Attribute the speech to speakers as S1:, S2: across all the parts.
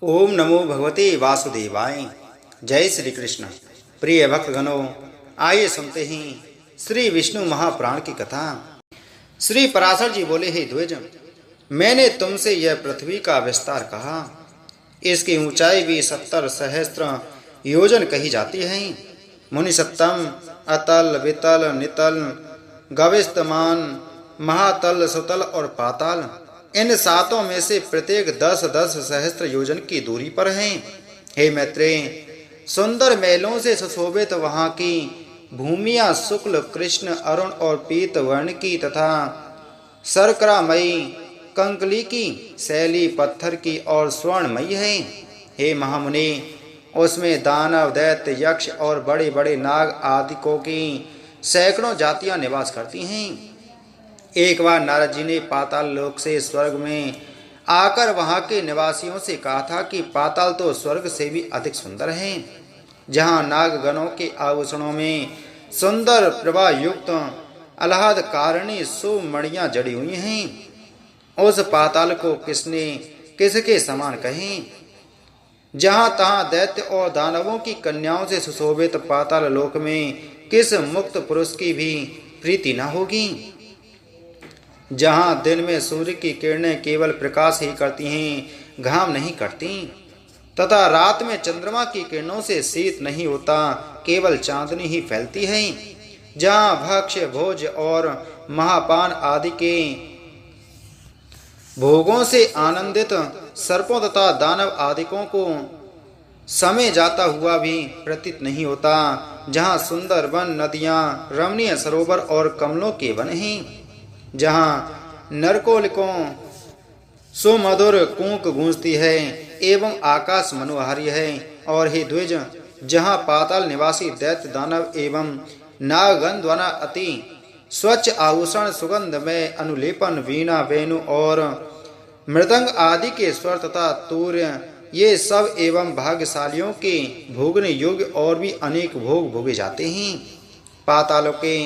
S1: ओम नमो भगवते वासुदेवाय। जय श्री कृष्ण। प्रिय भक्तगणों, आइए सुनते हैं श्री विष्णु महापुराण की कथा। श्री पराशर जी बोले, हे द्विज, मैंने तुमसे यह पृथ्वी का विस्तार कहा। इसकी ऊंचाई भी 70 सहस्त्र योजन कही जाती है। मुनि सत्तम, अतल, वितल, नितल, गविस्तमान, महातल, सुतल और पाताल, इन सातों में से प्रत्येक 10-10 सहस्त्र योजन की दूरी पर हैं। हे मैत्रेय, सुंदर महलों से सुशोभित वहां की भूमियां शुक्ल, कृष्ण, अरुण और पीत वर्ण की तथा शर्करामयी, कंकली की, शैली, पत्थर की और स्वर्णमयी है। हे महामुनि, उसमें दानव, दैत्य, यक्ष और बड़े बड़े नाग आदि को की सैकड़ों जातियां निवास करती हैं। एक बार नारद जी ने पाताल लोक से स्वर्ग में आकर वहां के निवासियों से कहा था कि पाताल तो स्वर्ग से भी अधिक सुंदर है, जहां नागगणों के आभूषणों में सुंदर प्रभा युक्त आह्लाद कारिणी सुमणियां जड़ी हुई हैं। उस पाताल को किसने किसके समान कहें? जहां तहां दैत्य और दानवों की कन्याओं से सुशोभित पाताल लोक में किस मुक्त पुरुष की भी प्रीति न होगी? जहां दिन में सूर्य की किरणें केवल प्रकाश ही करती हैं, घाम नहीं करती, तथा रात में चंद्रमा की किरणों से शीत नहीं होता, केवल चांदनी ही फैलती है। जहां भक्ष्य, भोज और महापान आदि के भोगों से आनंदित सर्पों तथा दानव आदिकों को समय जाता हुआ भी प्रतीत नहीं होता। जहां सुंदर वन, नदियां, रमणीय सरोवर और कमलों के वन हैं। जहाँ नरकोलिकों सुमधुर कूक गूंजती है एवं आकाश मनोहारी है। और हे द्विज, जहाँ पाताल निवासी दैत्य, दानव एवं नागगण द्वारा अति स्वच्छ आभूषण, सुगंध में अनुलेपन, वीणा, वेणु और मृदंग आदि के स्वर तथा तूर्य, ये सब एवं भाग्यशालियों के भोगने योग्य और भी अनेक भोग भोगे जाते हैं। पातालों के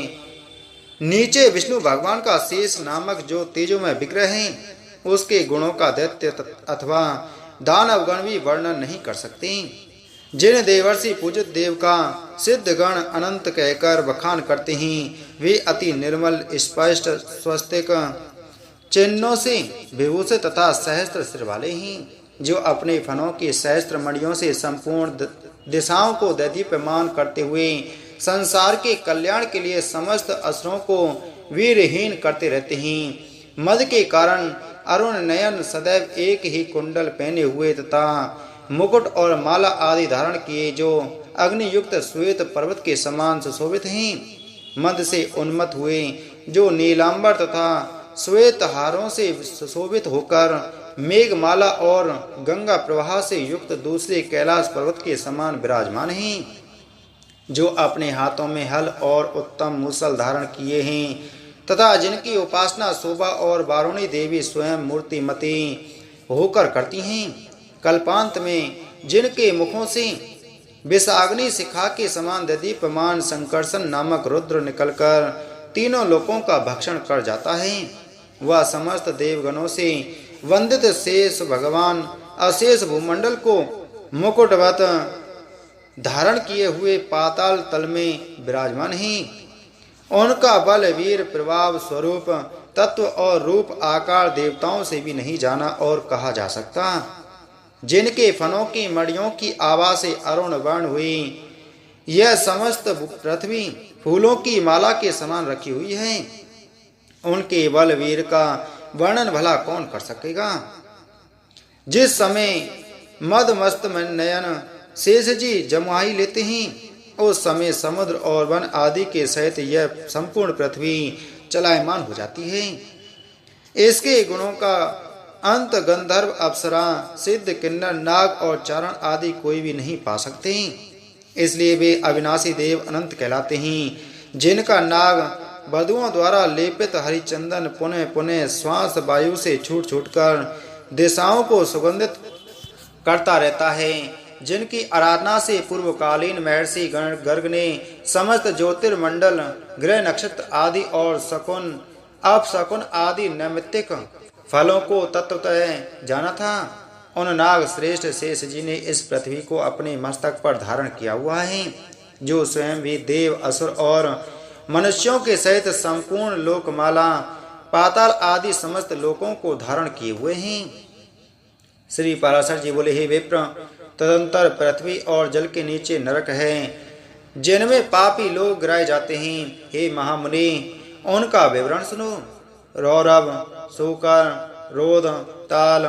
S1: नीचे विष्णु भगवान का शेष नामक जो तेजोमय विग्रह है, उसके गुणों का दैत्य अथवा दानवगण भी वर्णन नहीं कर सकते। जिन देवर्षि पूजित देव का सिद्धगण अनंत कहकर बखान करते हैं, वे अति निर्मल, स्पष्ट, स्वस्तिक चिन्हों से विभूषित तथा सहस्त्र सिर वाले हैं, जो अपने फनों की सहस्त्र मणियों से संपूर्ण दिशाओं को दैदीप्यमान करते हुए संसार के कल्याण के लिए समस्त असुरों को वीरहीन करते रहते हैं। मद के कारण अरुण नयन, सदैव एक ही कुंडल पहने हुए तथा मुकुट और माला आदि धारण किए, जो अग्नियुक्त श्वेत पर्वत के समान सुशोभित हैं। मद से उन्मत्त हुए, जो नीलांबर तथा श्वेत हारों से सुशोभित होकर मेघमाला और गंगा प्रवाह से युक्त दूसरे कैलाश पर्वत के समान विराजमान हैं, जो अपने हाथों में हल और उत्तम मूसल धारण किए हैं, तथा जिनकी उपासना शोभा और वारुणी देवी स्वयं मूर्तिमती होकर करती हैं। कल्पांत में जिनके मुखों से विषाग्नि शिखा के समान दीप्यमान संकर्षण नामक रुद्र निकलकर तीनों लोकों का भक्षण कर जाता है, वह समस्त देवगणों से वंदित शेष भगवान अशेष भूमंडल को मुकुटवत धारण किए हुए पाताल तल में विराजमान हैं। उनका बल, वीर, प्रभाव, स्वरूप, तत्व और रूप आकार देवताओं से भी नहीं जाना और कहा जा सकता। जिनके फनों की मणियों की आभा से अरुण वर्ण हुई यह समस्त पृथ्वी फूलों की माला के समान रखी हुई है, उनके बल, वीर का वर्णन भला कौन कर सकेगा? जिस समय मद मस्त नयन शेष जी जमुआई लेते हैं, उस समय समुद्र और वन आदि के सहित यह संपूर्ण पृथ्वी चलायमान हो जाती है। इसके गुणों का अंत गंधर्व, अप्सरा, सिद्ध, किन्नर, नाग और चारण आदि कोई भी नहीं पा सकते। इसलिए वे अविनाशी देव अनंत कहलाते हैं, जिनका नाग वधुओं द्वारा लेपित हरिचंदन पुनः पुनः श्वास वायु से छूट छूट कर दिशाओं को सुगंधित करता रहता है, जिनकी आराधना से पूर्वकालीन महर्षि गर्ग ने समस्त ज्योतिर्मंडल, ग्रह, नक्षत्र आदि और शकुन, अपशकुन आदि नैमित्तिक फलों को तत्वतः जाना था। उन नाग श्रेष्ठ शेष जी ने इस पृथ्वी को अपने मस्तक पर धारण किया हुआ है, जो स्वयं भी देव, असुर और मनुष्यों के सहित संपूर्ण लोकमाला, पाताल आदि समस्त लोकों को धारण किए हुए हैं। श्री पराशर जी बोले, हे विप्र, तदंतर पृथ्वी और जल के नीचे नरक है, जिनमें पापी लोग गिराए जाते हैं। हे महामुनि, उनका विवरण सुनो। रौरव, शूकर, रोध, ताल,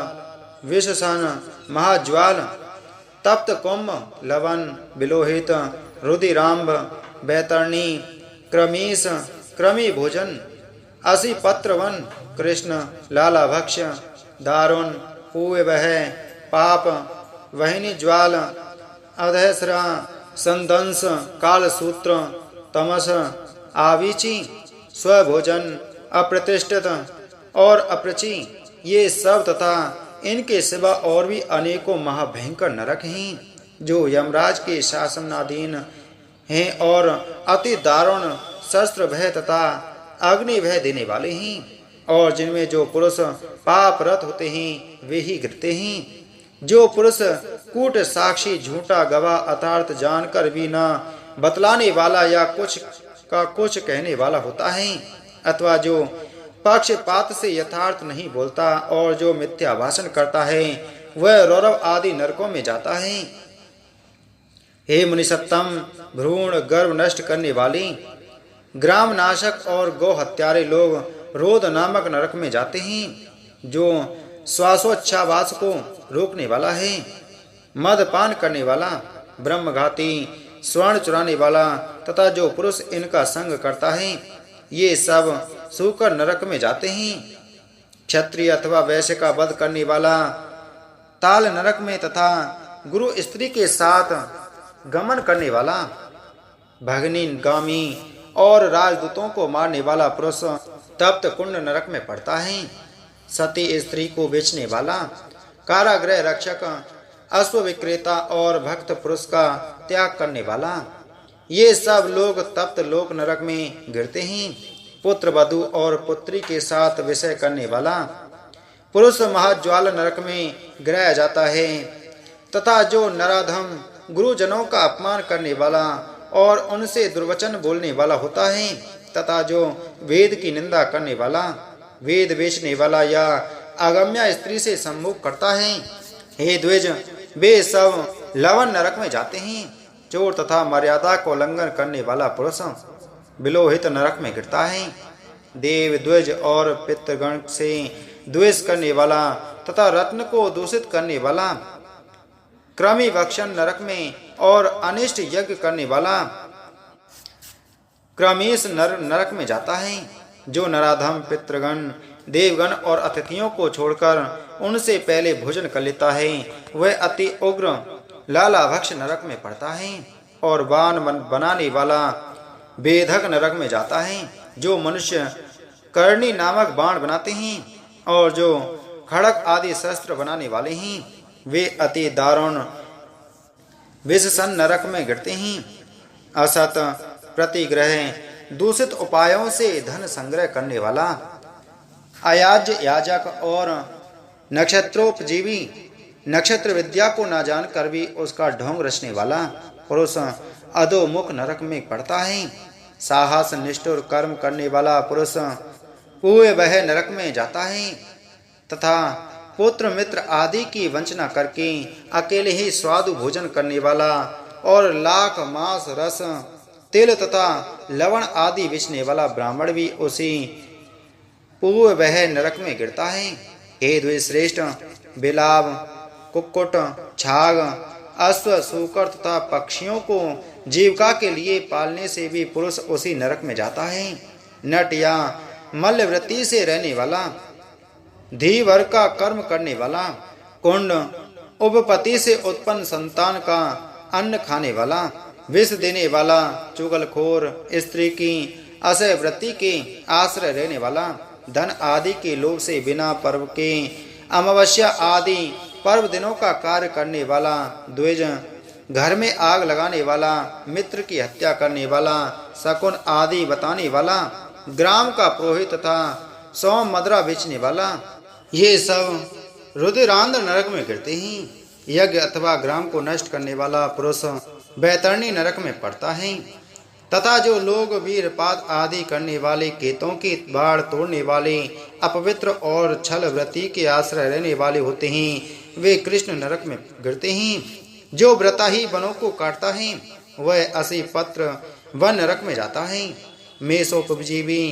S1: विषसन, महाज्वाल, तप्त कुंभ, लवन, बिलोहित, रुधिराम्ब, बैतरणी, क्रमीश, क्रमी भोजन, असी पत्रवन, कृष्ण, लाला भक्ष, दारुण, पूवह, पाप, वहिनी ज्वाल, अधैसरा, संदंस, कालसूत्र, तमस, आवीची, स्वभोजन, अप्रतिष्ठित और अपृचि, ये सब तथा इनके सिवा और भी अनेकों महाभयंकर नरक हैं, जो यमराज के शासनाधीन हैं और अति दारुण शस्त्र भय तथा अग्नि भय देने वाले हैं, और जिनमें जो पुरुष पापरत होते हैं वे ही गिरते हैं। जो पुरुष कूट साक्षी, झूठा गवाह, अर्थात जानकर भी न बतलाने वाला या कुछ का कुछ कहने वाला होता है, अथवा जो पक्षपात से यथार्थ नहीं बोलता और जो मिथ्या भाषण करता है, वह रौरव आदि नरकों में जाता है। हे मुनिसत्तम, भ्रूण गर्भ नष्ट करने वाली, ग्राम नाशक और गौ हत्यारे लोग रोध नामक नरक में जाते हैं, जो श्वासोच्छ्वास को रोकने वाला है, मदपान करने वाला, ब्रह्मघाती, स्वर्ण चुराने वाला तथा जो पुरुष इनका संग करता है, ये सब सूकर नरक में जाते हैं। क्षत्रिय अथवा वैश्य का वध करने वाला ताल नरक में तथा गुरु स्त्री के साथ गमन करने वाला, भगनी गामी और राजदूतों को मारने वाला पुरुष तप्त कुंड नरक में पड़ता है। सती स्त्री को बेचने वाला, कारागृह रक्षक, अश्व विक्रेता और भक्त पुरुष का त्याग करने वाला, ये सब लोग तप्त लोक नरक में गिरते हैं। पुत्र वधु और पुत्री के साथ विषय करने वाला पुरुष महाज्वाल नरक में गिराया जाता है, तथा जो नराधम गुरुजनों का अपमान करने वाला और उनसे दुर्वचन बोलने वाला होता है, तथा जो वेद की निंदा करने वाला, वेद बेचने वाला या अगम्या स्त्री से सम्मुख करता है, हे द्विज, वे सब लवन नरक में जाते हैं। चोर तथा मर्यादा को उल्लंघन करने वाला पुरुष बिलोहित नरक में गिरता है। देव, द्विज और पितृगण से द्वेष करने वाला तथा रत्न को दूषित करने वाला क्रमी भक्षण नरक में और अनिष्ट यज्ञ करने वाला क्रमीश नरक में जाता है। जो नराधम पितृगण, देवगण और अतिथियों को छोड़कर उनसे पहले भोजन कर लेता है, वह अति उग्र लालाभक्ष नरक में पड़ता है। और बाण बनाने वाला बेधक नरक में जाता है। जो मनुष्य करणी नामक बाण बनाते हैं और जो खड़क आदि शस्त्र बनाने वाले हैं, वे अति दारुण विषसन नरक में गिरते हैं। असत, प्रतिग्रह, दूषित उपायों से धन संग्रह करने वाला, अयाज्य याजक और नक्षत्रोपजीवी, नक्षत्र विद्या को न जानकर भी उसका ढोंग रचने वाला पुरुष अधोमुख नरक में पड़ता है। साहस निष्ठुर कर्म करने वाला पुरुष पूर्व वह नरक में जाता है, तथा पुत्र मित्र आदि की वंचना करके अकेले ही स्वादु भोजन करने वाला और लाख मांस, रस, तिल तथा लवण आदि बेचने वाला ब्राह्मण भी उसी पूर्व वह नरक में गिरता है। हे द्विश्रेष्ठ, बिलाव, कुक्कुट, छाग, अश्व, सूकर तथा पक्षियों को जीविका के लिए पालने से भी पुरुष उसी नरक में जाता है। नट या मल्लवृत्ति से रहने वाला, धीवर का कर्म करने वाला, कुंड, उपपति से उत्पन्न संतान का अन्न खाने वाला, विष देने वाला, चुगलखोर, स्त्री की असह्य वृत्ति के आश्रय रहने वाला, धन आदि के लोभ से बिना पर्व के अमावस्या आदि पर्व दिनों का कार्य करने वाला, द्विज, घर में आग लगाने वाला, मित्र की हत्या करने वाला, शकुन आदि बताने वाला, ग्राम का पुरोहित तथा सौ मदरा बेचने वाला, ये सब रुधिरांध नरक में गिरते हैं। यज्ञ अथवा ग्राम को नष्ट करने वाला पुरुष बैतरणी नरक में पड़ता है। तथा जो लोग वीरपात आदि करने वाले, केतों की बाढ़ तोड़ने वाले, अपवित्र और छल वृत्ति के आश्रय रहने वाले होते हैं, वे कृष्ण नरक में गिरते हैं। जो व्रता ही वनों को काटता है वह असी पत्र वन नरक में जाता है। मेषोपजीवी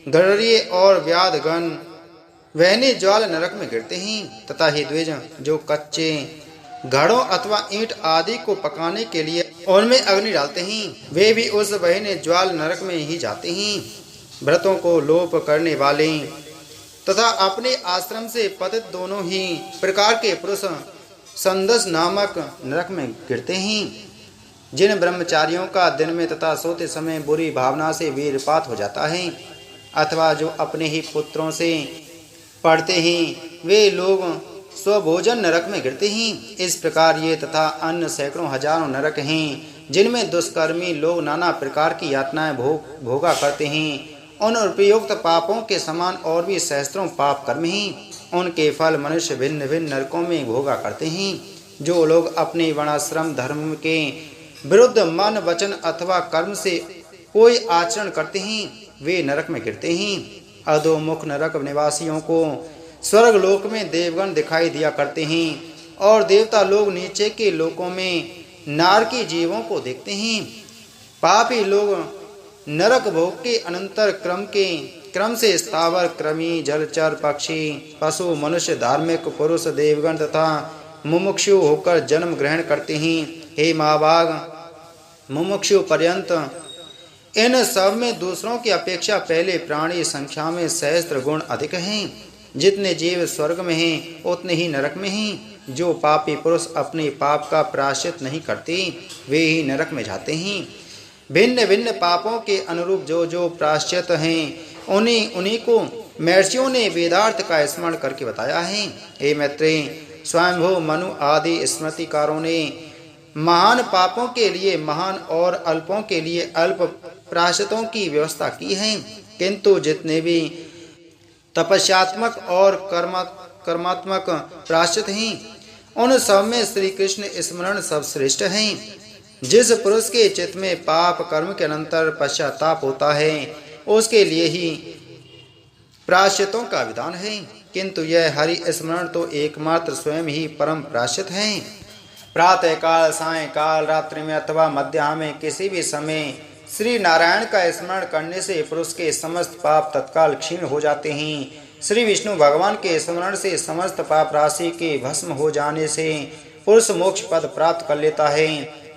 S1: गडरिये और व्याधगण वहने ज्वाल नरक में गिरते हैं। तथा ही द्विज जो कच्चे घड़ों अथवा ईंट आदि को पकाने के लिए उनमें अग्नि डालते हैं, वे भी उस बहने ज्वाल नरक में ही जाते हैं। व्रतों को लोप करने वाले तथा अपने आश्रम से पतित दोनों ही प्रकार के पुरुष संदस नामक नरक में गिरते हैं। जिन ब्रह्मचारियों का दिन में तथा सोते समय बुरी भावना से वीरपात हो जाता है, अथवा जो अपने ही पुत्रों से पढ़ते हैं, वे लोग स्वभोजन नरक में गिरते हैं। इस प्रकार ये तथा अन्य सैकड़ों हजारों नरक हैं, जिनमें दुष्कर्मी लोग नाना प्रकार की यातनाएं भोगा करते हैं। उन उपयुक्त पापों के समान और भी सहस्त्रों पाप कर्म हैं। उनके फल मनुष्य भिन्न भिन्न नरकों में भोगा करते हैं। जो लोग अपने वर्णाश्रम धर्म के विरुद्ध मन वचन अथवा कर्म से कोई आचरण करते हैं, वे नरक में गिरते हैं। अधोमुख नरक निवासियों को स्वर्ग लोक में देवगण दिखाई दिया करते हैं, और देवता लोग नीचे के लोकों में नारकी जीवों को देखते हैं। पापी लोग नरक भोग के अनंतर क्रम से स्थावर क्रमी जलचर पक्षी पशु मनुष्य धार्मिक पुरुष देवगण तथा मुमुक्षु होकर जन्म ग्रहण करते हैं। हे महाभाग, मुमुक्षु पर्यंत इन सब में दूसरों की अपेक्षा पहले प्राणी संख्या में सहस्त्र गुण अधिक हैं। जितने जीव स्वर्ग में हैं उतने ही नरक में हैं। जो पापी पुरुष अपने पाप का प्रायश्चित नहीं करते, वे ही नरक में जाते हैं। भिन्न भिन्न पापों के अनुरूप जो जो प्रायश्चित हैं, उन्हीं को महर्षियों ने वेदार्थ का स्मरण करके बताया है। हे मैत्रेय, स्वयंभू मनु आदि स्मृतिकारों ने महान पापों के लिए महान और अल्पों के लिए अल्प प्रायश्चितों की व्यवस्था की है। किंतु जितने भी तपस्यात्मक और कर्मात्मक प्रायश्चित हैं, उन सब में श्री कृष्ण स्मरण सब श्रेष्ठ हैं। जिस पुरुष के चित्त में पाप कर्म के अनंतर पश्चाताप होता है, उसके लिए ही प्रायश्चितों का विधान है। किंतु यह हरि स्मरण तो एकमात्र स्वयं ही परम प्रायश्चित है। प्रातः काल, सायंकाल, रात्रि में अथवा मध्याह्न में किसी भी समय श्री नारायण का स्मरण करने से पुरुष के समस्त पाप तत्काल क्षीण हो जाते हैं। श्री विष्णु भगवान के स्मरण से समस्त पाप राशि के भस्म हो जाने से पुरुष मोक्ष पद प्राप्त कर लेता है।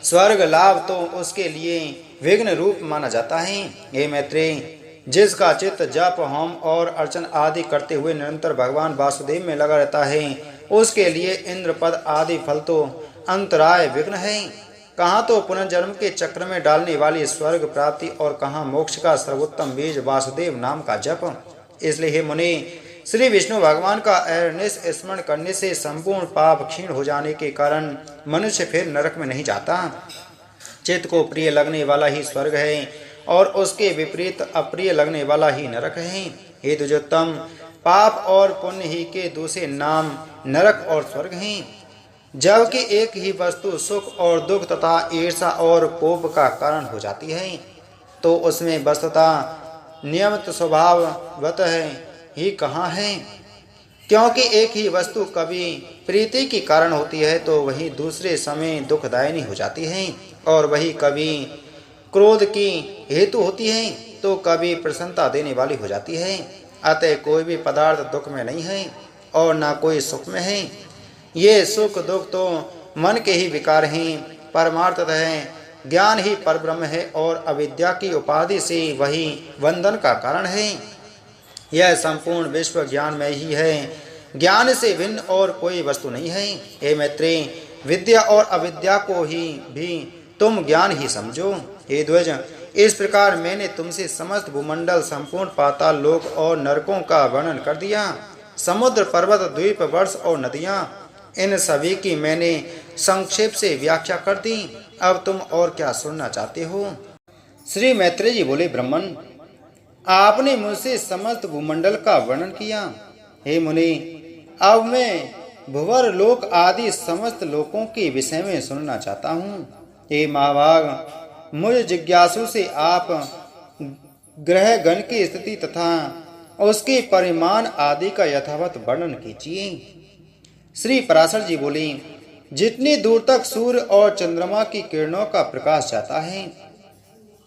S1: स्वर्ग लाभ तो उसके लिए विघ्न रूप माना जाता है। हे मैत्रेय, जिसका चित्त जप होम और अर्चन आदि करते हुए निरंतर भगवान वासुदेव में लगा रहता है, उसके लिए इंद्र पद आदि फल तो अंतराय विघ्न है। कहाँ तो पुनर्जन्म के चक्र में डालने वाली स्वर्ग प्राप्ति और कहाँ मोक्ष का सर्वोत्तम बीज वासुदेव नाम का जप। इसलिए हे मुनि, श्री विष्णु भगवान का अहर्निश स्मरण करने से संपूर्ण पाप क्षीण हो जाने के कारण मनुष्य फिर नरक में नहीं जाता। चित्त को प्रिय लगने वाला ही स्वर्ग है और उसके विपरीत अप्रिय लगने वाला ही नरक है। हे द्विजोत्तम, पाप और पुण्य ही के दूसरे नाम नरक और स्वर्ग हैं। जबकि एक ही वस्तु सुख और दुख तथा ईर्षा और कोप का कारण हो जाती है, तो उसमें वस्तुतः नियमित स्वभाववत ही कहाँ है। क्योंकि एक ही वस्तु कभी प्रीति की कारण होती है तो वही दूसरे समय दुखदायिनी हो जाती है, और वही कभी क्रोध की हेतु होती है तो कभी प्रसन्नता देने वाली हो जाती है। अतः कोई भी पदार्थ दुख में नहीं है और ना कोई सुख में है। ये सुख दुख तो मन के ही विकार हैं। परमार्थतः है ज्ञान ही परब्रह्म है और अविद्या की उपाधि से वही बंधन का कारण है। यह संपूर्ण विश्व ज्ञान में ही है। ज्ञान से भिन्न और कोई वस्तु नहीं है। हे मैत्रेय, विद्या और अविद्या को ही भी तुम ज्ञान ही समझो। हे द्विज, इस प्रकार मैंने तुमसे समस्त भूमंडल, संपूर्ण पाताल लोक और नरकों का वर्णन कर दिया। समुद्र, पर्वत, द्वीप, वर्ष और नदियाँ, इन सभी की मैंने संक्षेप से व्याख्या कर दी। अब तुम और क्या सुनना चाहते हो? श्री मैत्रेय जी बोले, ब्राह्मण, आपने मुझसे समस्त भूमंडल का वर्णन किया। हे मुनि, अब मैं भुवर लोक आदि समस्त लोकों के विषय में सुनना चाहता हूँ। हे महाभाग, मुझ जिज्ञासु से आप ग्रह गण की स्थिति तथा उसके परिमाण आदि का यथावत वर्णन कीजिए। श्री पराशर जी बोले, जितनी दूर तक सूर्य और चंद्रमा की किरणों का प्रकाश जाता है,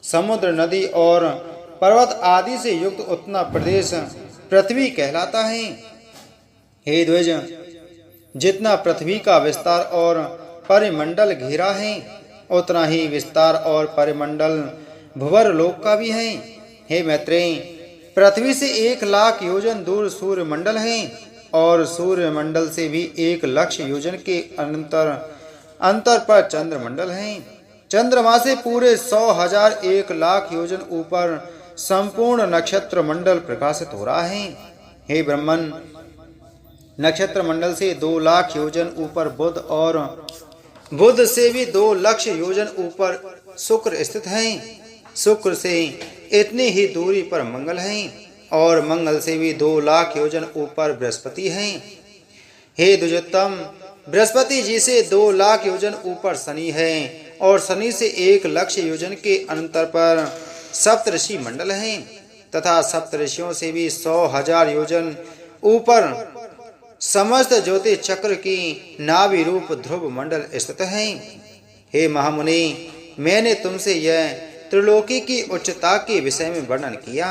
S1: समुद्र, नदी और पर्वत आदि से युक्त उतना प्रदेश पृथ्वी कहलाता है। हे द्विज, जितना पृथ्वी का विस्तार और परिमंडल घेरा है, उतना ही विस्तार और परिमंडल भुवर लोक का भी है। हे मैत्रेय, पृथ्वी से 1,00,000 योजन दूर सूर्य मंडल है और सूर्य मंडल से भी 1,00,000 योजन के अंतर पर चंद्र मंडल है। चंद्रमा से पूरे 100,000 1,00,000 योजन ऊपर संपूर्ण नक्षत्र मंडल प्रकाशित हो रहा है। हे ब्रह्मन, नक्षत्र मंडल से 2,00,000 योजन ऊपर बुध और बुध से भी 2,00,000 योजन ऊपर शुक्र स्थित है। शुक्र से इतनी ही दूरी पर मंगल है और मंगल से भी 2,00,000 योजन ऊपर बृहस्पति है। हे द्विजोत्तम, बृहस्पति जी से 2,00,000 योजन ऊपर शनि है और शनि से 1,00,000 योजन के अंतर पर सप्तऋषि मंडल है तथा सप्तऋषियों से भी 100,000 योजन ऊपर समस्त ज्योति चक्र की नाभि रूप ध्रुव मंडल स्थित है। हे महामुनि, मैंने तुमसे यह त्रिलोकी की उच्चता के विषय में वर्णन किया।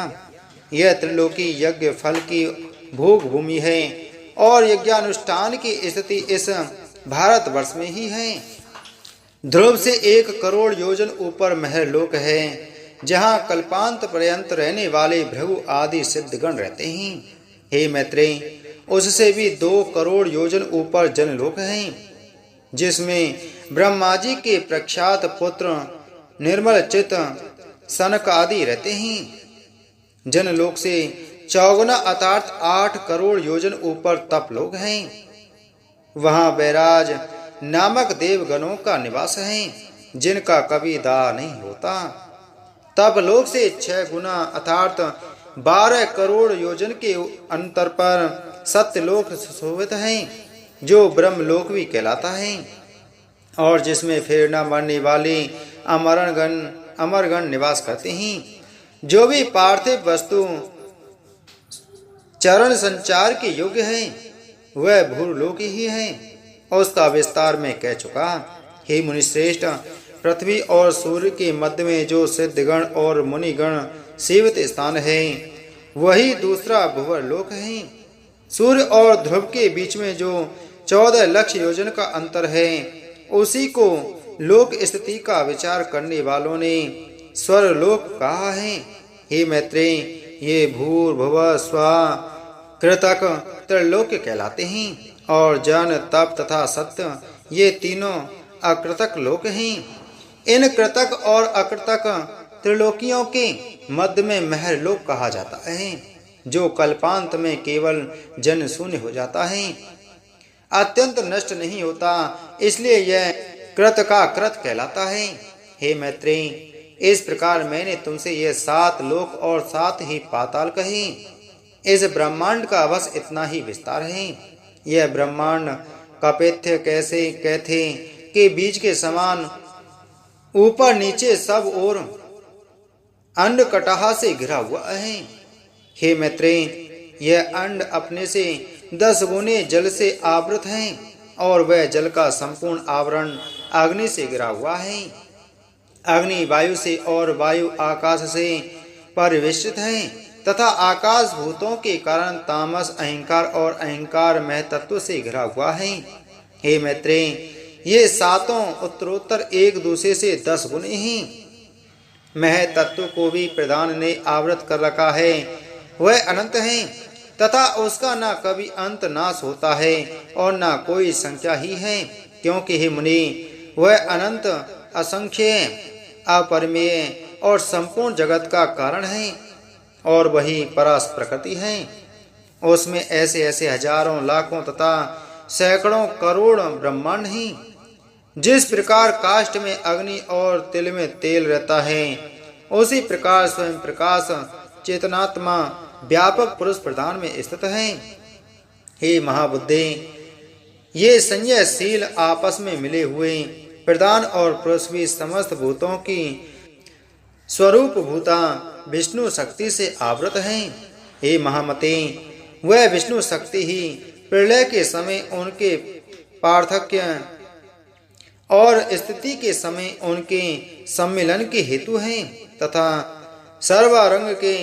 S1: यह त्रिलोकी यज्ञ फल की भोग भूमि है और यज्ञानुष्ठान की स्थिति इस भारतवर्ष में ही है। ध्रुव से 1 करोड़ योजन ऊपर महरलोक है, जहाँ कल्पांत पर्यंत रहने वाले भृगु आदि सिद्धगण रहते हैं। हे मैत्रेय, उससे भी 2 करोड़ योजन ऊपर जनलोक है, जिसमें ब्रह्मा जी के प्रख्यात पुत्र निर्मल चित्त सनक आदि रहते हैं। जनलोक से 54 अर्थात 8 करोड़ योजन ऊपर तपलोक हैं। वहाँ बैराज नामक देवगणों का निवास है, जिनका कभी दाह नहीं होता। तपलोक से 6 गुना अर्थात 12 करोड़ योजन के अंतर पर सत्यलोक सुशोभित है, जो ब्रह्मलोक भी कहलाता है और जिसमें फिर न मरने वाले अमरगण निवास करते हैं। जो भी पार्थिव वस्तु चरण संचार के योग्य है, वह भूलोक ही है। उसका विस्तार में कह चुका। हे मुनिश्रेष्ठ, पृथ्वी और सूर्य के मध्य में जो सिद्धगण और मुनिगण सेवित स्थान है, वही दूसरा भुवर लोक है। सूर्य और ध्रुव के बीच में जो 14,00,000 योजन का अंतर है, उसी को लोक स्थिति का विचार करने वालों ने स्वर्लोक कहा है। हे मैत्रेय, ये भूर भुव स्वा कृतक त्रिलोक कहलाते हैं और जन तप तथा सत्य ये तीनों अकृतक लोक हैं। इन कृतक और अकृतक त्रिलोकियों के मध्य में महरलोक कहा जाता है, जो कल्पांत में केवल जन शून्य हो जाता है, अत्यंत नष्ट नहीं होता, इसलिए यह कृत का कृत कहलाता है। हे मैत्रेय, इस प्रकार मैंने तुमसे ये 7 लोक और 7 ही पाताल कहे। इस ब्रह्मांड का बस इतना ही विस्तार है। यह ब्रह्मांड कपेत्य कैसे कहते के बीज के समान ऊपर नीचे सब ओर अंड कटाह से घिरा हुआ है। हे मैत्रेय, यह अंड अपने से 10 गुने जल से आवृत है और वह जल का संपूर्ण आवरण अग्नि से घिरा हुआ है। अग्नि वायु से और वायु आकाश से परिवेष्टित है तथा आकाश भूतों के कारण तामस अहंकार और अहंकार महतत्व से घिरा हुआ है। हे मैत्रेय, ये 7 उत्तरोत्तर एक दूसरे से 10 गुने हैं। महतत्व को भी प्रधान ने आवृत कर रखा है। वह अनंत है तथा उसका न कभी अंत नाश होता है और न कोई संख्या ही है, क्योंकि हे मुनि, वह अनंत असंख्य अपरिमेय और संपूर्ण जगत का कारण है और वही परास प्रकृति है। उसमें ऐसे ऐसे हजारों लाखों तथा सैकड़ों करोड़ ब्रह्मांड हैं। जिस प्रकार काष्ठ में अग्नि और तिल में तेल रहता है, उसी प्रकार स्वयं प्रकाश चेतनात्मा व्यापक पुरुष प्रधान में स्थित है। हे महाबुद्धे, ये संयमशील आपस में मिले हुए प्रधान और पृथ्वी समस्त भूतों की स्वरूप भूता विष्णु शक्ति से आवृत हैं। हे महामते, वह विष्णु शक्ति ही प्रलय के समय उनके पार्थक्य और स्थिति के समय उनके सम्मिलन के हेतु हैं तथा सर्वारंग के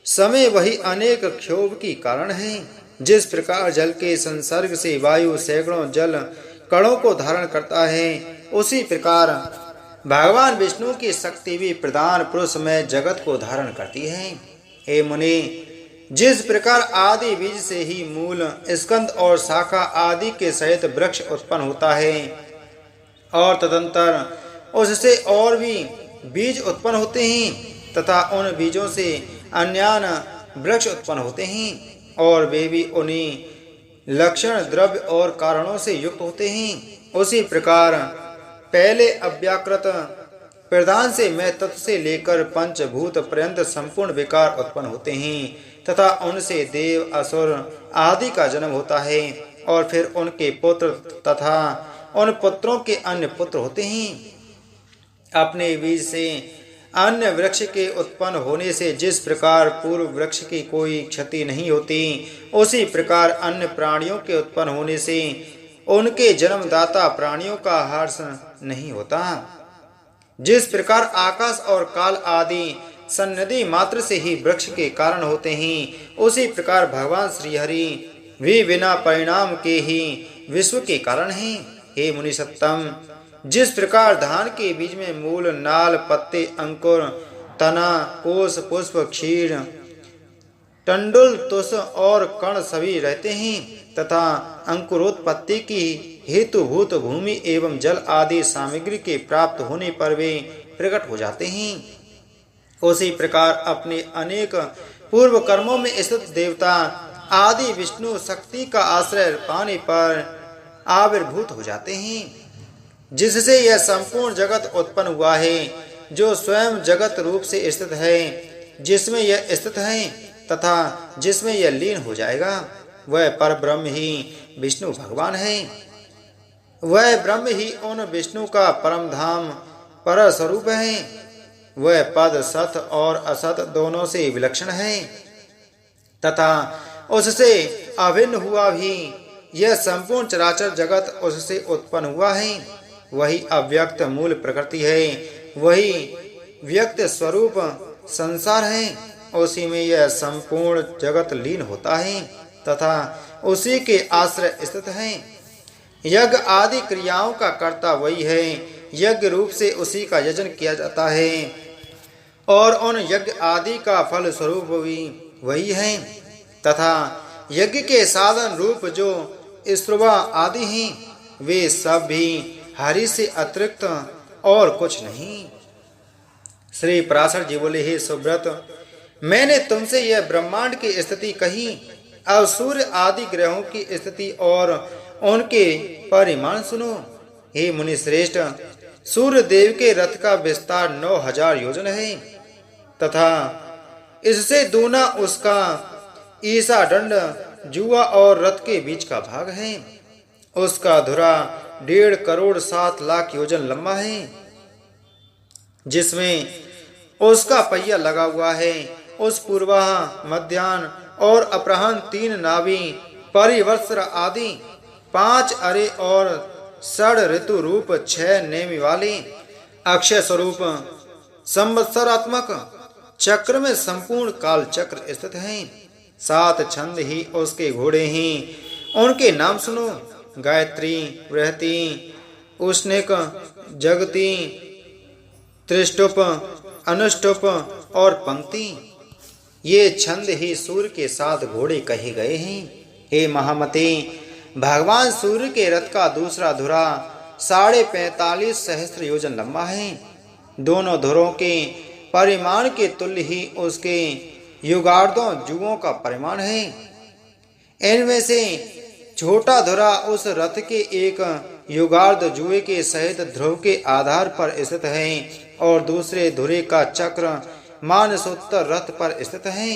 S1: समय वही अनेक क्षोभ की कारण है। जिस प्रकार जल के संसर्ग से वायु सैकड़ों जल कणों को धारण करता है, उसी प्रकार भगवान विष्णु की शक्ति भी प्रधान पुरुष में जगत को धारण करती है। हे मुनि, जिस प्रकार आदि बीज से ही मूल, स्कंद और शाखा आदि के सहित वृक्ष उत्पन्न होता है और तदंतर उससे और भी बीज उत्पन्न होते हैं तथा उन बीजों से अन्यान वृक्ष उत्पन्न होते हैं और वे भी उन्हीं लक्षण द्रव्य और कारणों से युक्त होते हैं, उसी प्रकार पहले अव्याकृत प्रधान से मैं तत्व से लेकर पंचभूत पर्यंत संपूर्ण विकार उत्पन्न होते हैं तथा उनसे देव असुर आदि का जन्म होता है और फिर उनके पुत्र तथा उन पुत्रों के अन्य पुत्र होते हैं। अपने बीज से अन्य वृक्ष के उत्पन्न होने से जिस प्रकार पूर्व वृक्ष की कोई क्षति नहीं होती, उसी प्रकार अन्य प्राणियों के उत्पन्न होने से उनके जन्मदाता प्राणियों का हर्ष नहीं होता। जिस प्रकार आकाश और काल आदि सन्निधि मात्र से ही वृक्ष के कारण होते हैं, उसी प्रकार भगवान श्री हरि भी बिना परिणाम के ही विश्व के कारण हैं। हे मुनि सत्तम, जिस प्रकार धान के बीज में मूल, नाल, पत्ते, अंकुर, तना, कोष, पुष्प, क्षीर, टंडुल, तुष और कण सभी रहते हैं तथा अंकुरोत्पत्ति की हेतुभूत भूमि एवं जल आदि सामग्री के प्राप्त होने पर वे प्रकट हो जाते हैं, उसी प्रकार अपने अनेक पूर्व कर्मों में स्थित देवता आदि विष्णु शक्ति का आश्रय पाने पर आविर्भूत हो जाते हैं, जिससे यह संपूर्ण जगत उत्पन्न हुआ है, जो स्वयं जगत रूप से स्थित है, जिसमें यह स्थित है तथा जिसमें यह लीन हो जाएगा, वह पर ब्रह्म ही विष्णु भगवान है। वह ब्रह्म ही उन विष्णु का परम धाम पर स्वरूप है। वह पद सत और असत दोनों से विलक्षण है तथा उससे अभिन्न हुआ भी यह संपूर्ण चराचर जगत उससे उत्पन्न हुआ है। वही अव्यक्त मूल प्रकृति है, वही व्यक्त स्वरूप संसार है, उसी में यह संपूर्ण जगत लीन होता है तथा उसी के आश्रय स्थित है। यज्ञ आदि क्रियाओं का कर्ता वही है, यज्ञ रूप से उसी का यजन किया जाता है और उन यज्ञ आदि का फल स्वरूप भी वही है तथा यज्ञ के साधन रूप जो स्त्रुवा आदि हैं, वे सब भी हरि से अतिरिक्त और कुछ नहीं। श्री पराशर जी बोले, हे सुब्रत, मैंने तुमसे यह ब्रह्मांड की स्थिति कही, अब सूर्य आदि ग्रहों की स्थिति और उनके परिमाण सुनो। हे मुनि श्रेष्ठ, सूर्य देव के रथ का विस्तार 9000 योजन है तथा इससे दूना उसका ईसा दंड जुआ और रथ के बीच का भाग है। उसका धुरा 1.5 करोड़ 7 लाख योजन लंबा है, जिसमें उसका पहिया लगा हुआ है। उस पूर्वाह, मध्याह्न और अपराह्न 3 नाभि, परिवर्षर आदि 5 अरे और षड ऋतु रूप 6 नेमि वाले अक्षय स्वरूप संवत्सरात्मक चक्र में संपूर्ण काल चक्र स्थित हैं। 7 छंद ही उसके घोड़े हैं। उनके नाम सुनो, गायत्री, बृहति, उष्णिक, जगती, त्रिष्टुप, अनुष्टुप और पंक्ति, ये छंद ही सूर्य के 7 घोड़े कहे गए हैं। हे महामते, भगवान सूर्य के रथ का दूसरा धुरा 45.5 सहस्त्र योजन लंबा है। दोनों धुरों के परिमाण के तुल्य ही उसके युगार्धों जुओं का परिमाण है। इनमें से छोटा धुरा उस रथ के एक युगार्ध जुए के सहित ध्रुव के आधार पर स्थित है और दूसरे धुरे का चक्र मानसोत्तर रथ पर स्थित है।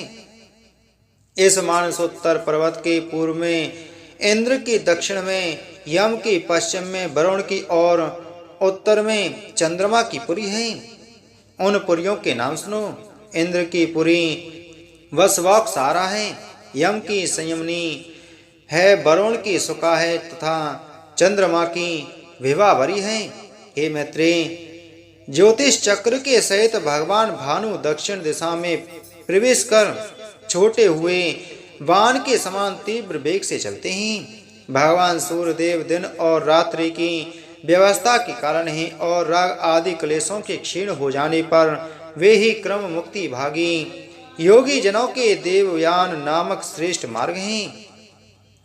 S1: इस मानसोत्तर पर्वत के पूर्व में इंद्र की दक्षिण में, यम की पश्चिम में, वरुण की और उत्तर में चंद्रमा की पुरी है। उन पुरियों के नाम सुनो। इंद्र की पुरी वसवाक सारा है, यम की संयमनी है, वरुण की सुका है तथा चंद्रमा की विवाहवरी है। हे मैत्रेय, ज्योतिष चक्र के सहित भगवान भानु दक्षिण दिशा में प्रवेश कर छोटे हुए बाण के समान तीव्र वेग से चलते हैं। भगवान सूर्यदेव दिन और रात्रि की व्यवस्था के कारण है और राग आदि क्लेशों के क्षीण हो जाने पर वे ही क्रम मुक्ति भागी योगी जनों के देवयान नामक श्रेष्ठ मार्ग हैं।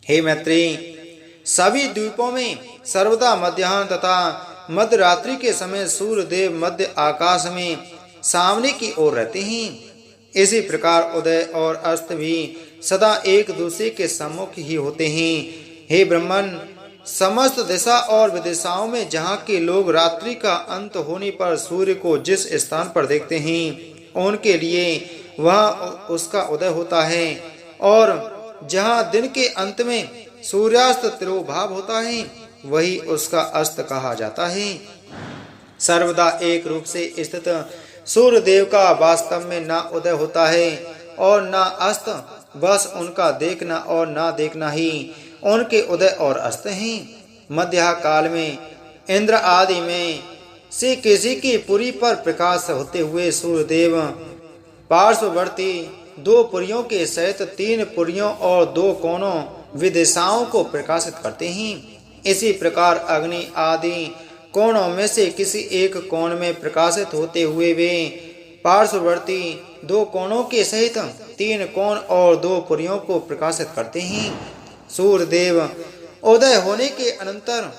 S1: हे मैत्रेय, सभी द्वीपों में सर्वदा मध्याह्न तथा मध्य रात्रि के समय सूर्यदेव मध्य आकाश में सामने की ओर रहते हैं। इसी प्रकार उदय और अस्त भी सदा एक दूसरे के सम्मुख ही होते हैं। हे ब्रह्मन, समस्त दिशा और विदिशाओं में जहाँ के लोग रात्रि का अंत होने पर सूर्य को जिस स्थान पर देखते हैं उनके लिए वह उसका उदय होता है, और जहाँ दिन के अंत में सूर्यास्त तिरोभाव होता है वही उसका अस्त कहा जाता है। सर्वदा एक रूप से स्थित सूर्यदेव का वास्तव में ना उदय होता है और ना अस्त, बस उनका देखना और ना देखना ही उनके उदय और अस्त हैं। मध्य काल में इंद्र आदि में से किसी की पुरी पर प्रकाश होते हुए सूर्यदेव पार्श्ववर्ती दो पुरियों के सहित तीन पुरियों और दो कोणों विदिशाओं को प्रकाशित करते हैं। इसी प्रकार अग्नि आदि कोणों में से किसी एक कोण में प्रकाशित होते हुए वे पार्श्ववर्ती दो कोणों के सहित तीन कोण और दो पुरियों को प्रकाशित करते हैं। सूर्यदेव उदय होने के अनंतर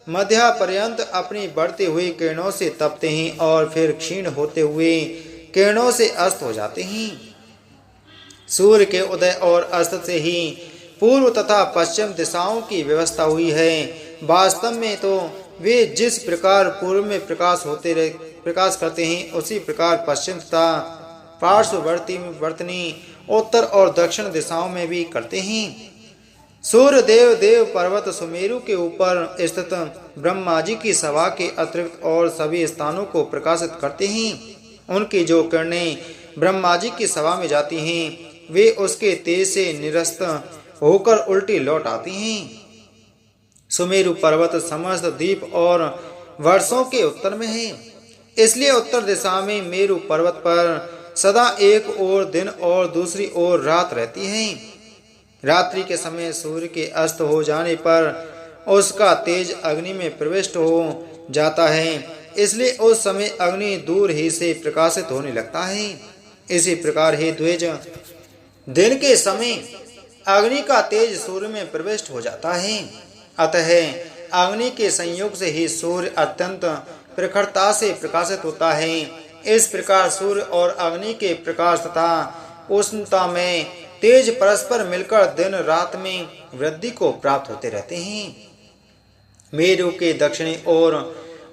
S1: मध्य पर्यंत अपनी बढ़ती हुई किरणों से तपते हैं और फिर क्षीण होते हुए किरणों से अस्त हो जाते हैं। सूर्य के उदय और अस्त से ही पूर्व तथा पश्चिम दिशाओं की व्यवस्था हुई है। वास्तव में तो वे जिस प्रकार पूर्व में प्रकाश करते हैं उसी प्रकार पश्चिम तथा पार्श्ववर्ती उत्तर और दक्षिण दिशाओं में भी करते हैं। सूर्य देव पर्वत सुमेरु के ऊपर स्थित ब्रह्मा जी की सभा के अतिरिक्त और सभी स्थानों को प्रकाशित करते हैं। उनकी जो किरणें ब्रह्मा जी की सभा में जाती हैं वे उसके तेज से निरस्त होकर उल्टी लौट आती हैं। सुमेरु पर्वत समस्त द्वीप और वर्षों के उत्तर में है, इसलिए उत्तर दिशा में मेरु पर्वत पर सदा एक ओर दिन और दूसरी ओर रात रहती है। रात्रि के समय सूर्य के अस्त हो जाने पर उसका तेज अग्नि में प्रविष्ट हो जाता है, इसलिए उस समय अग्नि दूर ही से प्रकाशित होने लगता है। इसी प्रकार हे द्विज, दिन के समय अग्नि का तेज सूर्य में प्रविष्ट हो जाता है, अतः अग्नि के संयोग से ही सूर्य अत्यंत प्रखरता से प्रकाशित होता है। इस प्रकार सूर्य और अग्नि के प्रकाश तथा उष्णता में तेज परस्पर मिलकर दिन रात में वृद्धि को प्राप्त होते रहते हैं। मेरु के दक्षिणी और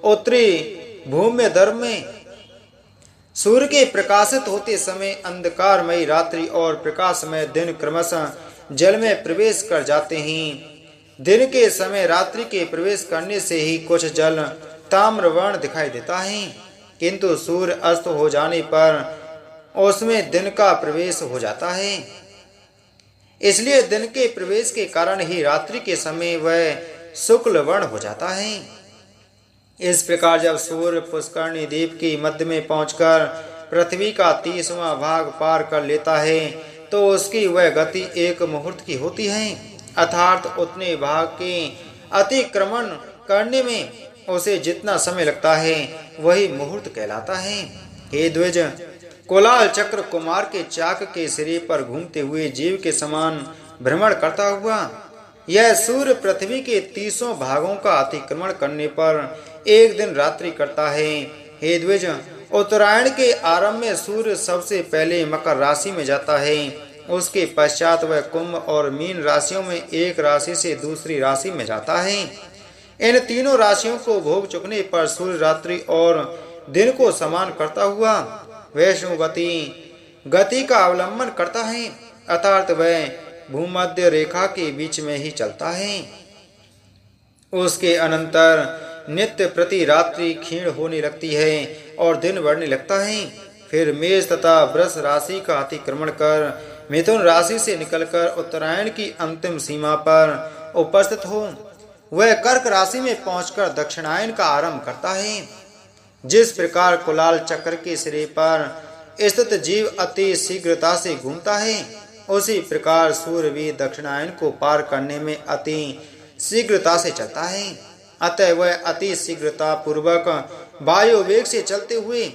S1: उत्तरी भूमध्य द्रव में सूर्य के प्रकाशित होते समय अंधकारमयी रात्रि और प्रकाशमय दिन क्रमशः जल में प्रवेश कर जाते हैं। दिन के समय रात्रि के प्रवेश करने से ही कुछ जल ताम्रवर्ण दिखाई देता है, किंतु सूर्य अस्त हो जाने पर उसमें दिन का प्रवेश हो जाता है। इसलिए दिन के प्रवेश के कारण ही रात्रि के समय वह शुक्ल वर्ण हो जाता है। इस प्रकार जब सूर्य पुष्करणी द्वीप की मध्य में पहुंचकर पृथ्वी का 30वां भाग पार कर लेता है तो उसकी वह गति एक मुहूर्त की होती है, अर्थात उतने भाग के अतिक्रमण करने में उसे जितना समय लगता है वही मुहूर्त कहलाता है। हे द्विज, कोलाल चक्र कुमार के चाक के सिरे पर घूमते हुए जीव के समान भ्रमण करता हुआ यह सूर्य पृथ्वी के 30 भागों का अतिक्रमण करने पर एक दिन रात्रि करता है। हे द्विज, उत्तरायण के आरंभ में सूर्य सबसे पहले मकर राशि में जाता है, उसके पश्चात वह कुंभ और मीन राशियों में एक राशि से दूसरी राशि में जाता है। इन तीनों राशियों को भोग चुकने पर सूर्य रात्रि और दिन को समान करता हुआ वैष्णव गति का अवलंबन करता है, अर्थात वह भूमध्य रेखा के बीच में ही चलता है। उसके अनंतर नित्य प्रति रात्रि क्षीण होने लगती है और दिन बढ़ने लगता है। फिर मेष तथा वृष राशि का अतिक्रमण कर मिथुन राशि से निकलकर उत्तरायण की अंतिम सीमा पर उपस्थित हो वह कर्क राशि में पहुंचकर दक्षिणायन का आरंभ करता है। जिस प्रकार कुलाल चक्र के सिरे पर स्थित जीव अति शीघ्रता से घूमता है, उसी प्रकार सूर्य भी दक्षिणायन को पार करने में अति शीघ्रता से चलता है। अतः वह अति शीघ्रता पूर्वक वायु वेग से चलते हुए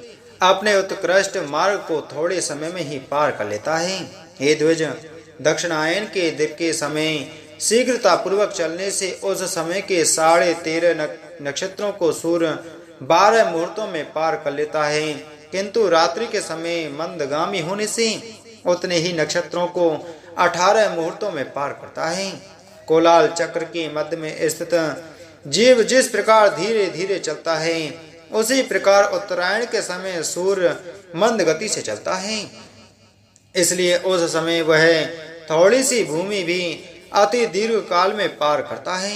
S1: अपने उत्कृष्ट मार्ग को थोड़े समय में ही पार कर लेता है। हे द्विज, दक्षिणायन के दिन के समय शीघ्रता पूर्वक चलने से उस समय के 13.5 नक्षत्रों को सूर्य 12 मुहूर्तों में पार कर लेता है, किंतु रात्रि के समय मंदगामी होने से उतने ही नक्षत्रों को 18 मुहूर्तों में पार करता है। कोलाल चक्र के मध्य में स्थित जीव जिस प्रकार धीरे धीरे चलता है, उसी प्रकार उत्तरायण के समय सूर्य मंद गति से चलता है। इसलिए उस समय वह थोड़ी सी भूमि भी अति दीर्घ काल में पार करता है।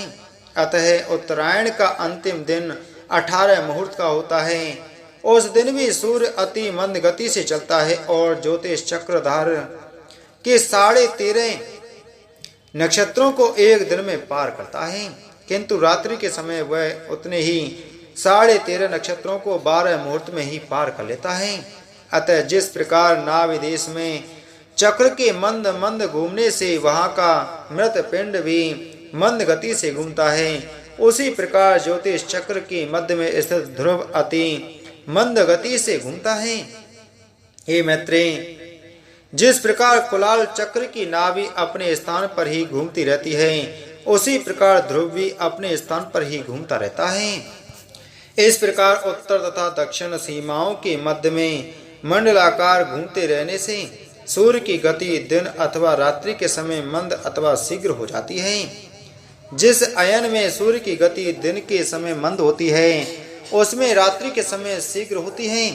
S1: अतः उत्तरायण का अंतिम दिन 18 मुहूर्त का होता है। उस दिन भी सूर्य अति मंद गति से चलता है और ज्योतिष चक्रधार के 13.5 नक्षत्रों को एक दिन में पार करता है, किंतु रात्रि के समय वह उतने ही 13.5 नक्षत्रों को 12 मुहूर्त में ही पार कर लेता है। अतः जिस प्रकार नाभि देश में चक्र के मंद मंद घूमने से वहां का मृत पिंड भी मंद गति से घूमता है, उसी प्रकार ज्योतिष चक्र के मध्य में स्थित ध्रुव अति मंद गति से घूमता है। हे मैत्रेय, जिस प्रकार कुलाल चक्र की नाभि अपने स्थान पर ही घूमती रहती है, उसी प्रकार ध्रुव भी अपने स्थान पर ही घूमता रहता है। इस प्रकार उत्तर तथा दक्षिण सीमाओं के मध्य में मंडलाकार घूमते रहने से सूर्य की गति दिन अथवा रात्रि के समय मंद अथवा शीघ्र हो जाती है। जिस अयन में सूर्य की गति दिन के समय मंद होती है, उसमें रात्रि के समय शीघ्र होती है,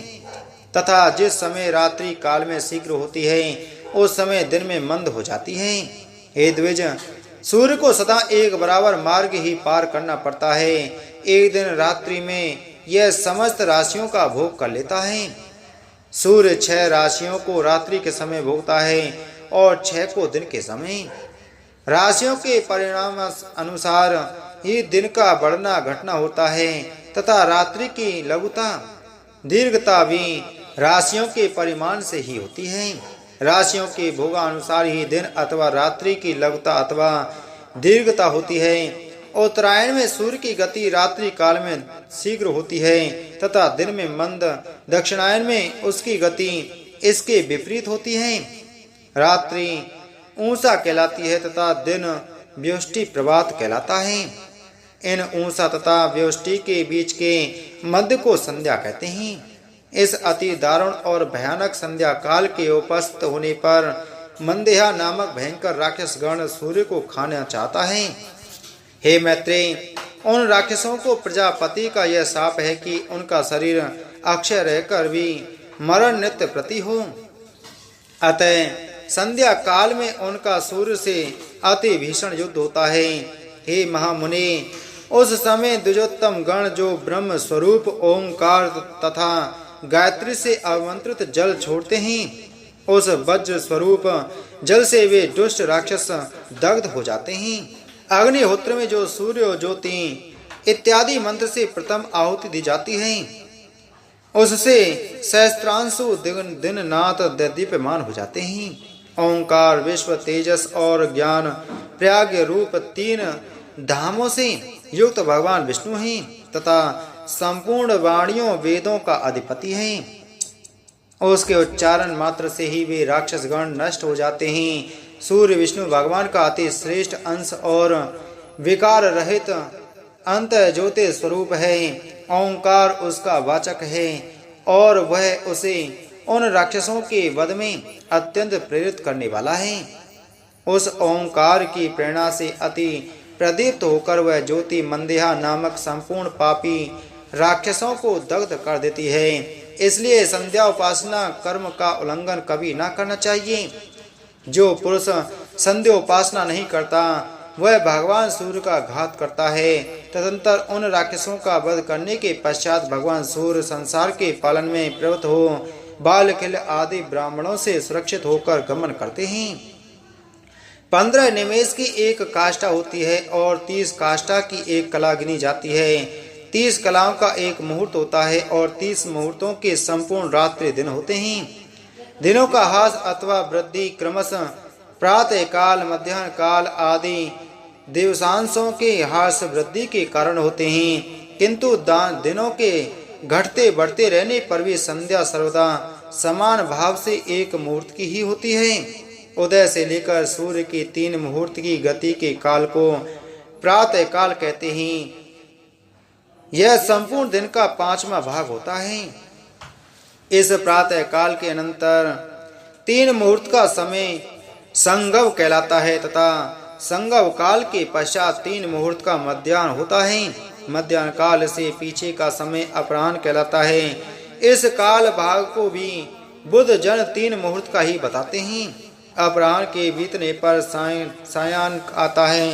S1: तथा जिस समय रात्रि काल में शीघ्र होती है, उस समय दिन में मंद हो जाती है। हे द्विज, सूर्य को सदा एक बराबर मार्ग ही पार करना पड़ता है। एक दिन रात्रि में यह समस्त राशियों का भोग कर लेता है। सूर्य 6 राशियों को रात्रि के समय भोगता है और 6 को दिन के समय। राशियों के परिणाम अनुसार ही दिन का बढ़ना घटना होता है तथा रात्रि की लघुता दीर्घता भी राशियों के परिमाण से ही होती है। राशियों के भोगानुसार ही दिन अथवा रात्रि की लघुता अथवा दीर्घता होती है। उत्तरायण में सूर्य की गति रात्रि काल में शीघ्र होती है तथा दिन में मंद, दक्षिणायन में उसकी गति इसके विपरीत होती है। रात्रि ऊंसा कहलाती है तथा दिन व्युष्टि प्रभात कहलाता है। इन ऊंसा तथा व्युष्टि के बीच के मध्य को संध्या कहते हैं। इस अति दारुण और भयानक संध्या काल के उपस्थित होने पर मंदेहा नामक भयंकर राक्षस गण सूर्य को खाना चाहता है। हे मैत्रेय, उन राक्षसों को प्रजापति का यह शाप है कि उनका शरीर अक्षय रहकर भी मरण नित्य प्रति हो। अतः संध्या काल में उनका सूर्य से अति भीषण युद्ध होता है। हे महामुनि, उस समय द्विजोत्तम गण जो ब्रह्म स्वरूप ओंकार तथा गायत्री से आमंत्रित जल छोड़ते हैं, उस वज्र स्वरूप जल से वे दुष्ट राक्षस दग्ध हो जाते हैं। अग्निहोत्र में जो सूर्य ज्योति इत्यादि मंत्र से प्रथम आहुति दी जाती है, उससे सहस्त्रांशु दिन नाथ दीप्यमान हो जाते हैं। ओंकार, विश्व, तेजस और ज्ञान प्रयाग रूप 3 धामों से युक्त भगवान विष्णु हैं तथा संपूर्ण वाणियों वेदों का अधिपति हैं। उसके उच्चारण मात्र से ही वे राक्षस गण नष्ट हो जाते हैं। सूर्य विष्णु भगवान का अति श्रेष्ठ अंश और विकार रहित अंत ज्योति स्वरूप है। ओंकार उसका वाचक है और वह उसे उन राक्षसों के वध में अत्यंत प्रेरित करने वाला है। उस ओंकार की प्रेरणा से अति प्रदीप्त होकर वह ज्योति मंदेहा नामक संपूर्ण पापी राक्षसों को दग्ध कर देती है। इसलिए संध्या उपासना कर्म का उल्लंघन कभी न करना चाहिए। जो पुरुष संध्योपासना नहीं करता वह भगवान सूर्य का घात करता है। तदंतर उन राक्षसों का वध करने के पश्चात भगवान सूर्य संसार के पालन में प्रवृत्त हो बाल खिल आदि ब्राह्मणों से सुरक्षित होकर गमन करते हैं। 15 निमेष की एक काष्ठा होती है और 30 काष्ठा की एक कला गिनी जाती है। 30 कलाओं का एक मुहूर्त होता है और 30 मुहूर्तों के संपूर्ण रात्रि दिन होते हैं। दिनों का हास अथवा वृद्धि क्रमशः प्रातः काल, मध्याह्न काल आदि दिवसांशों के हास वृद्धि के कारण होते हैं, किंतु दिनों के घटते बढ़ते रहने पर भी संध्या सर्वदा समान भाव से एक मुहूर्त की ही होती है। उदय से लेकर सूर्य के 3 मुहूर्त की गति के काल को प्रातः काल कहते हैं। यह संपूर्ण दिन का 5वां भाग होता है। इस प्रातः काल के अनंतर 3 मुहूर्त का समय संगव कहलाता है तथा संगव काल के पश्चात 3 मुहूर्त का मध्याह्न होता है। मध्याह्न काल से पीछे का समय अपराह्न कहलाता है। इस काल भाग को भी बुद्ध जन 3 मुहूर्त का ही बताते हैं। अपराह्न के बीतने पर सायाह्न आता है।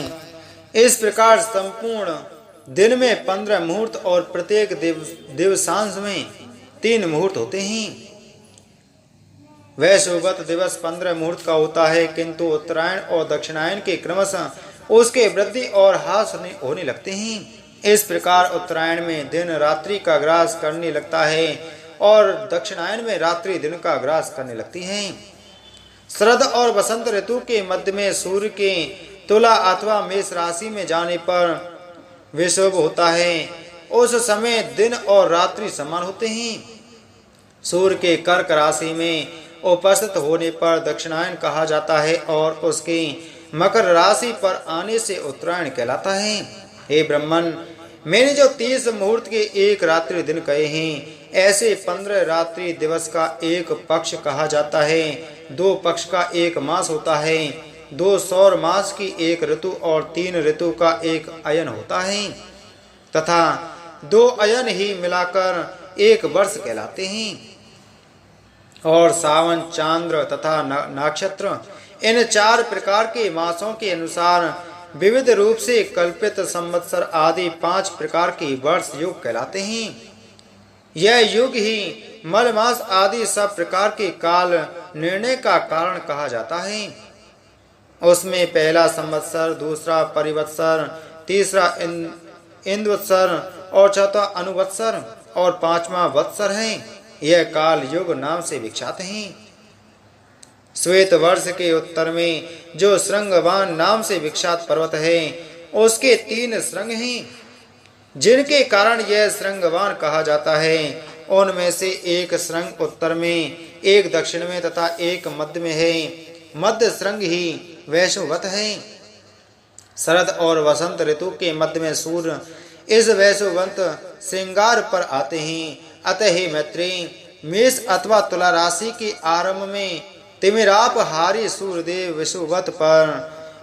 S1: इस प्रकार संपूर्ण दिन में 15 मुहूर्त और प्रत्येक दिवसांश में 3 मुहूर्त होते हैं। वैशुवत दिवस 15 मुहूर्त का होता है, किंतु उत्तरायण और दक्षिणायन के क्रमशः उसके वृद्धि और ह्रास होने लगते हैं। इस प्रकार उत्तरायण में दिन रात्रि का ग्रास करने लगता है और दक्षिणायन में रात्रि दिन का ग्रास करने लगती है। शरद और बसंत ऋतु के मध्य में सूर्य के तुला अथवा मेष राशि में जाने पर विषुव होता है। उस समय दिन और रात्रि समान होते हैं। सूर्य के कर्क राशि में उपस्थित होने पर दक्षिणायन कहा जाता है और उसके मकर राशि पर आने से उत्तरायण कहलाता है। हे ब्राह्मण, मैंने जो 30 मुहूर्त के एक रात्रि दिन कहे हैं, ऐसे 15 रात्रि दिवस का एक पक्ष कहा जाता है। 2 पक्ष का एक मास होता है। 2 सौर मास की एक ऋतु और 3 ऋतु का एक अयन होता है तथा 2 अयन ही मिलाकर एक वर्ष कहलाते हैं। और सावन, चांद्र तथा नक्षत्र, इन 4 प्रकार के मासों के अनुसार विविध रूप से कल्पित संवत्सर आदि 5 प्रकार के वर्ष युग कहलाते हैं। यह युग ही मल मास आदि सब प्रकार के काल निर्णय का कारण कहा जाता है। उसमें पहला संवत्सर, दूसरा परिवत्सर, तीसरा इंद्वत्सर और चौथा अनुवत्सर और 5वां वत्सर है। यह काल युग नाम से विख्यात हैं। श्वेत वर्ष के उत्तर में जो श्रृंगवान नाम से विख्यात पर्वत है, उसके 3 श्रृंग हैं, जिनके कारण यह श्रृंगवान कहा जाता है। उनमें से एक श्रृंग उत्तर में, एक दक्षिण में तथा एक मध्य में है। मध्य श्रृंग ही वैशुवत है। शरद और वसंत ऋतु के मध्य में सूर्य इस वैशुवंत श्रृंगार पर आते हैं। अतः हे मैत्रेय, मेष अथवा तुला राशि के आरंभ में तिमिराप हारी सूर्यदेव विषुवत पर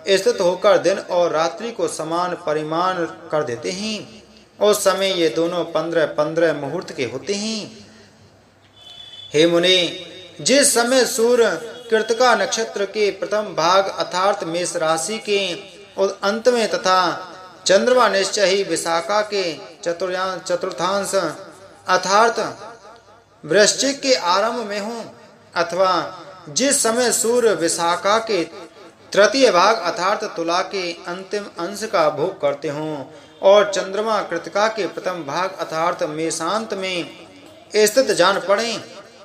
S1: स्थित होकर दिन और रात्रि को समान परिमाण कर देते हैं। उस समय ये दोनों 15-15 मुहूर्त के होते हैं। हे मुनि, जिस समय सूर्य कृतिका नक्षत्र के प्रथम भाग अर्थात मेष राशि के अंत में तथा चंद्रमा निश्चय ही विशाखा के चतुर्थांश अर्थात वृश्चिक के आरंभ में हो, अथवा जिस समय सूर्य विशाखा के तृतीय भाग अर्थात तुला के अंतिम अंश का भोग करते हों और चंद्रमा कृतिका के प्रथम भाग अर्थात मेषांत में स्थित जान पड़े,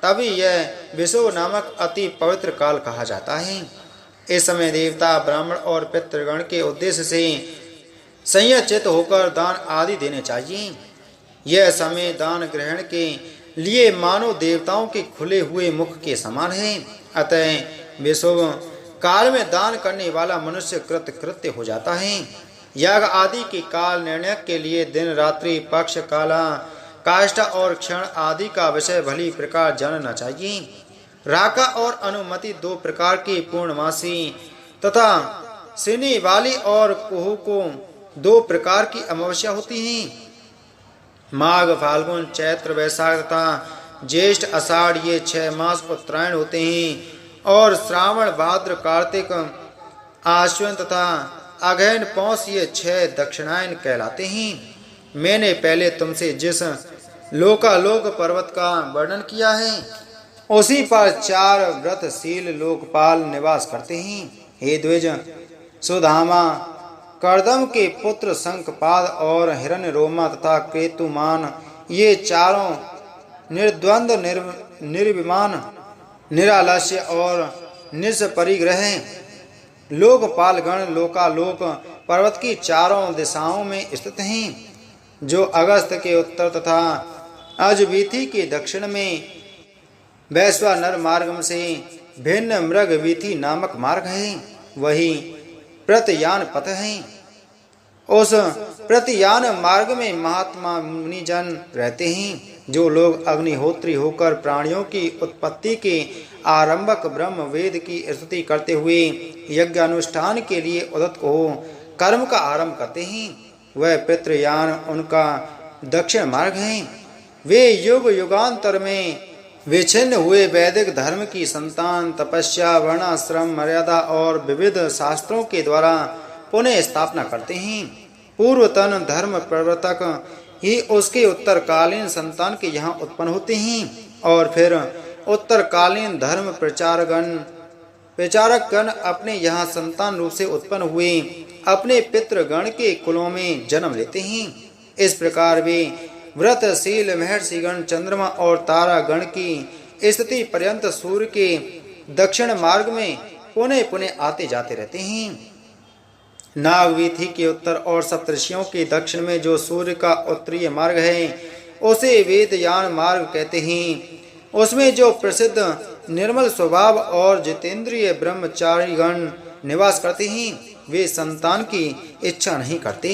S1: तभी यह विषुव नामक अति पवित्र काल कहा जाता है। इस समय देवता, ब्राह्मण और पितृगण के उद्देश्य से संयचित होकर दान आदि देने चाहिए। यह समय दान ग्रहण के लिए मानव देवताओं के खुले हुए मुख के समान है। अतः विषुव काल में दान करने वाला मनुष्य कृत्य हो जाता है। याग आदि के काल निर्णय के लिए दिन, रात्रि, पक्ष, काला, काष्ठा और क्षण आदि का विषय भली प्रकार जानना चाहिए। राका और अनुमति 2 प्रकार की पूर्णमासी तथा सिनी वाली और कुहू को 2 प्रकार की अमावस्या होती हैं। माघ, फाल्गुन, चैत्र, वैशाख तथा ज्येष्ठ, आषाढ़ ये 6 मास उत्तरायण होते हैं और श्रावण, भाद्र, कार्तिक आश्विन तथा अगहन पौष ये 6 दक्षिणायन कहलाते हैं। मैंने पहले तुमसे जिस लोकालोक पर्वत का वर्णन किया है उसी पर 4 व्रतशील लोकपाल निवास करते हैं। हे द्विज, सुधामा, कर्दम के पुत्र शंखपाद और हिरण्यरोमा तथा केतुमान ये चारों निर्द्वंद निर्विमान निरालस्य और निष्परिग्रह लोकपालगण लोकालोक पर्वत की चारों दिशाओं में स्थित हैं, जो अगस्त के उत्तर तथा अजवीथी के दक्षिण में वैश्वानर मार्ग से भिन्न मृगवीथी नामक मार्ग है, वही प्रतयान पथ है। उस प्रतयान मार्ग में महात्मा मुनिजन रहते हैं, जो लोग अग्निहोत्री होकर प्राणियों की उत्पत्ति के आरंभक ब्रह्म वेद की स्तुति करते हुए यज्ञानुष्ठान के उद्यत हो कर्म का आरंभ करते हैं, वह पितृयान उनका दक्षिण मार्ग है। वे युग युगांतर में विच्छिन्न हुए वैदिक धर्म की संतान तपस्या, वर्णाश्रम, मर्यादा और विविध शास्त्रों के द्वारा पुनः स्थापना करते हैं। पूर्वतन धर्म प्रवर्तक ही उसके उत्तरकालीन संतान के यहाँ उत्पन्न होते हैं और फिर उत्तरकालीन धर्म प्रचारकगण अपने यहाँ संतान रूप से उत्पन्न हुए अपने पितृगण के कुलों में जन्म लेते हैं। इस प्रकार वे व्रतशील महर्षिगण चंद्रमा और तारागण की स्थिति पर्यंत सूर्य के दक्षिण मार्ग में पुनः पुनः आते जाते रहते हैं। नागवीथी के उत्तर और सप्तर्षियों के दक्षिण में जो सूर्य का उत्तरीय मार्ग है उसे वेदयान मार्ग कहते हैं। उसमें जो प्रसिद्ध निर्मल स्वभाव और जितेंद्रिय ब्रह्मचारीगण निवास करते हैं वे संतान की इच्छा नहीं करते,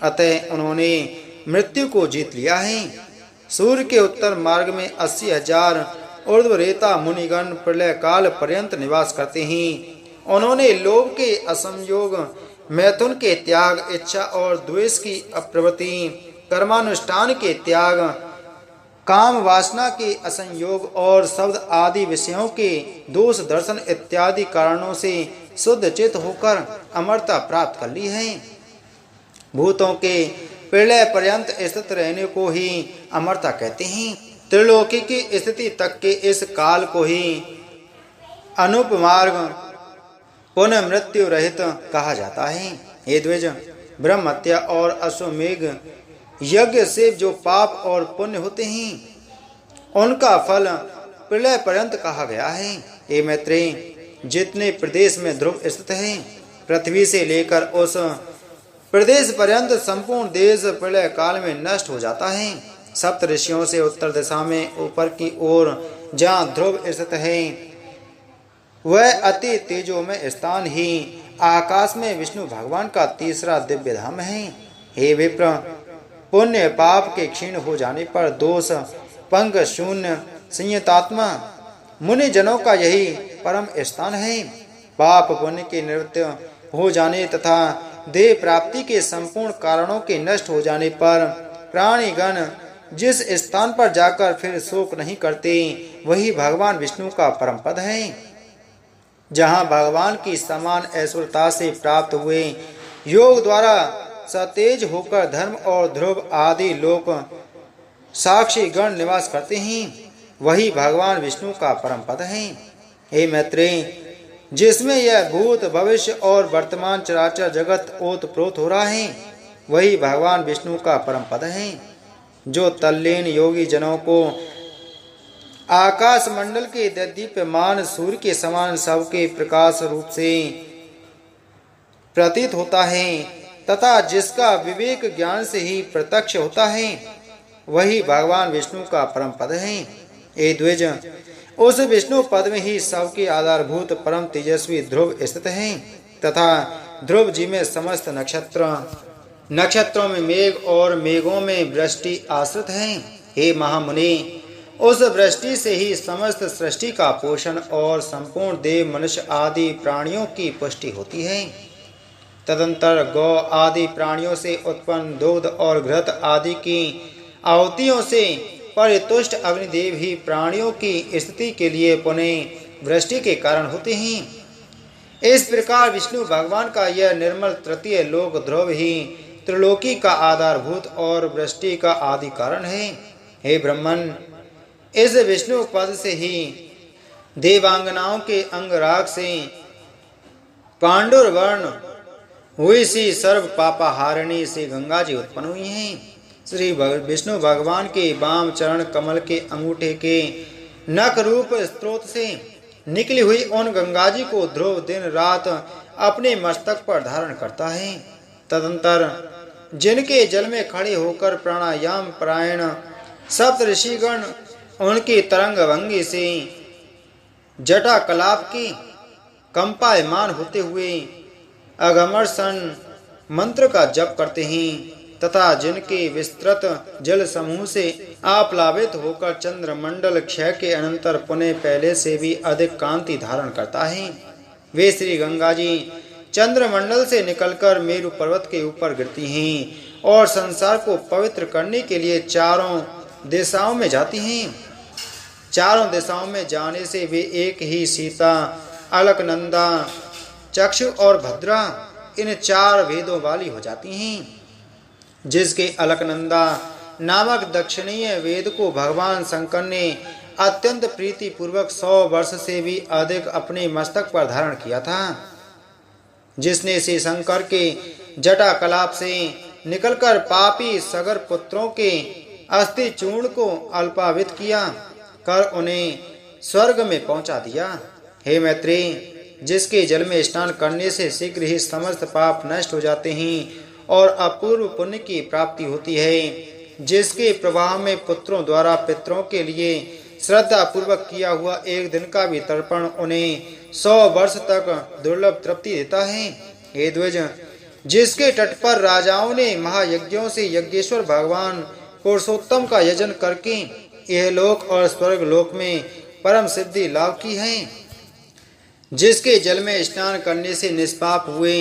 S1: अतः उन्होंने मृत्यु को जीत लिया है। सूर्य के उत्तर मार्ग में 80,000 ऊर्ध्वरेता मुनिगण प्रलय काल पर्यंत निवास करते हैं। उन्होंने लोभ के असंयोग, मैथुन के त्याग, इच्छा और द्वेष की अप्रवृत्ति, कर्मानुष्ठान के त्याग, काम वासना के असंयोग और शब्द आदि विषयों के दोष दर्शन इत्यादि कारणों से शुद्ध चित होकर अमरता प्राप्त कर ली है। भूतों के प्रलय पर्यंत स्थित रहने को ही अमरता कहते हैं। त्रिलोकी की स्थिति तक के इस काल को ही अनुपमार्ग पुनः मृत्यु रहित कहा जाता है। हे द्विज, ब्रह्म हत्या और अश्वमेघ यज्ञ से जो पाप और पुण्य होते हैं उनका फल प्रलय पर्यंत कहा गया है। हे मैत्रेय, जितने प्रदेश में ध्रुव स्थित है पृथ्वी से लेकर उस प्रदेश पर्यंत संपूर्ण देश प्रलय काल में नष्ट हो जाता है। सप्त ऋषियों से उत्तर दिशा में ऊपर की ओर जहाँ ध्रुव स्थित है वह अति तेजोमय स्थान ही आकाश में विष्णु भगवान का तीसरा दिव्य धाम है। हे विप्र, पुण्य पाप के क्षीण हो जाने पर दोष पंग शून्य संयतात्मा मुनि जनों का यही परम स्थान है। पाप पुण्य के निवृत्त हो जाने तथा देह प्राप्ति के संपूर्ण कारणों के नष्ट हो जाने पर प्राणीगण जिस स्थान पर जाकर फिर शोक नहीं करते वही भगवान विष्णु का परम पद है। जहाँ भगवान की समान ऐश्वर्यता से प्राप्त हुए योग द्वारा सतेज होकर धर्म और ध्रुव आदि लोक साक्षी गण निवास करते हैं वही भगवान विष्णु का परम पद है। हे मैत्रेय, जिसमें यह भूत भविष्य और वर्तमान चराचर जगत ओतप्रोत हो रहा है वही भगवान विष्णु का परम पद है। जो तल्लीन योगी जनों को आकाश मंडल के दीप्यमान सूर्य के समान सबके प्रकाश रूप से प्रतीत होता है तथा जिसका विवेक ज्ञान से ही प्रत्यक्ष होता है वही भगवान विष्णु का परम पद है। हे द्विज, उस विष्णु पद में ही सबके आधारभूत परम तेजस्वी ध्रुव स्थित है तथा ध्रुव जी में समस्त नक्षत्रों में मेघ और मेघों में वृष्टि आश्रित है। हे महामुनि, उस वृष्टि से ही समस्त सृष्टि का पोषण और संपूर्ण देव मनुष्य आदि प्राणियों की पुष्टि होती है। तदंतर गौ आदि प्राणियों से उत्पन्न दुग्ध और घृत आदि की आहुतियों से परितुष्ट अग्निदेव ही प्राणियों की स्थिति के लिए पुनः वृष्टि के कारण होते हैं। इस प्रकार विष्णु भगवान का यह निर्मल तृतीय लोक ध्रुव ही त्रिलोकी का आधारभूत और वृष्टि का आदि कारण है। हे ब्रह्मन, इस विष्णु पद से ही देवांगनाओं के अंगराग से पांडुरवर्ण हुई सी सर्व पापाहारिणी से गंगा जी उत्पन्न हुई हैं। श्री विष्णु भगवान के वाम चरण कमल के अंगूठे के नख रूप स्त्रोत से निकली हुई उन गंगा जी को ध्रुव दिन रात अपने मस्तक पर धारण करता है। तदंतर जिनके जल में खड़े होकर प्राणायाम परायण सप्त ऋषिगण उनकी तरंग भंगी से जटा कलाप की कंपायमान होते हुए अगमर्षण मंत्र का जप करते हैं तथा जिनके विस्तृत जल समूह से आप्लावित होकर चंद्रमंडल क्षय के अनंतर पुनः पहले से भी अधिक कांति धारण करता है, वे श्री गंगा जी चंद्रमंडल से निकलकर मेरु पर्वत के ऊपर गिरती हैं और संसार को पवित्र करने के लिए चारों दिशाओं में जाती हैं। चारों दिशाओं में जाने से वे एक ही सीता, अलकनंदा, चक्षु और भद्रा इन चार वेदों वाली हो जाती हैं। जिसके अलकनंदा नामक दक्षिणीय वेद को भगवान शंकर ने अत्यंत प्रीति पूर्वक 100 वर्ष से भी अधिक अपने मस्तक पर धारण किया था, जिसने श्री शंकर के जटा कलाप से निकलकर पापी सगर पुत्रों के अस्थि चूर्ण को अल्पावित किया कर उन्हें स्वर्ग में पहुंचा दिया। हे मैत्रेय, जिसके जल में स्नान करने से शीघ्र ही समस्त पाप नष्ट हो जाते हैं और अपूर्व पुण्य की प्राप्ति होती है, जिसके प्रवाह में पुत्रों द्वारा पितरों के लिए श्रद्धा पूर्वक किया हुआ एक दिन का भी तर्पण उन्हें 100 वर्ष तक दुर्लभ तृप्ति देता है। हे द्विज, जिसके तट पर राजाओं ने महायज्ञों से यज्ञेश्वर भगवान पुरुषोत्तम का यजन करके यह लोक और स्वर्ग लोक में परम सिद्धि लाभ की है, जिसके जल में स्नान करने से निष्पाप हुए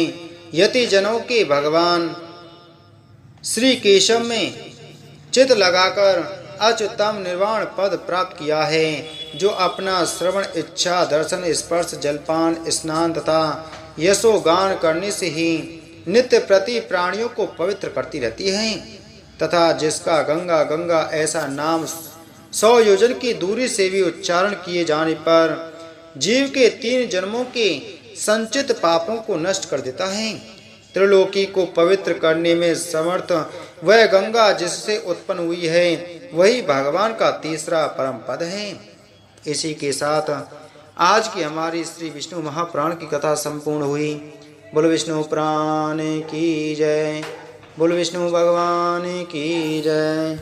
S1: यति जनों के भगवान श्री केशव में चित लगाकर अच्युतम निर्वाण पद प्राप्त किया है, जो अपना श्रवण, इच्छा, दर्शन, स्पर्श, जलपान, स्नान तथा यशोगान करने से ही नित्य प्रति प्राणियों को पवित्र करती रहती है तथा जिसका गंगा गंगा ऐसा नाम 100 योजन की दूरी से भी उच्चारण किए जाने पर जीव के 3 जन्मों के संचित पापों को नष्ट कर देता है। त्रिलोकी को पवित्र करने में समर्थ वह गंगा जिससे उत्पन्न हुई है, वही भगवान का तीसरा परम पद है। इसी के साथ आज की हमारी श्री विष्णु महापुराण की कथा संपूर्ण हुई। बोल विष्णु पुराण की जय, बोल विष्णु भगवान की जय।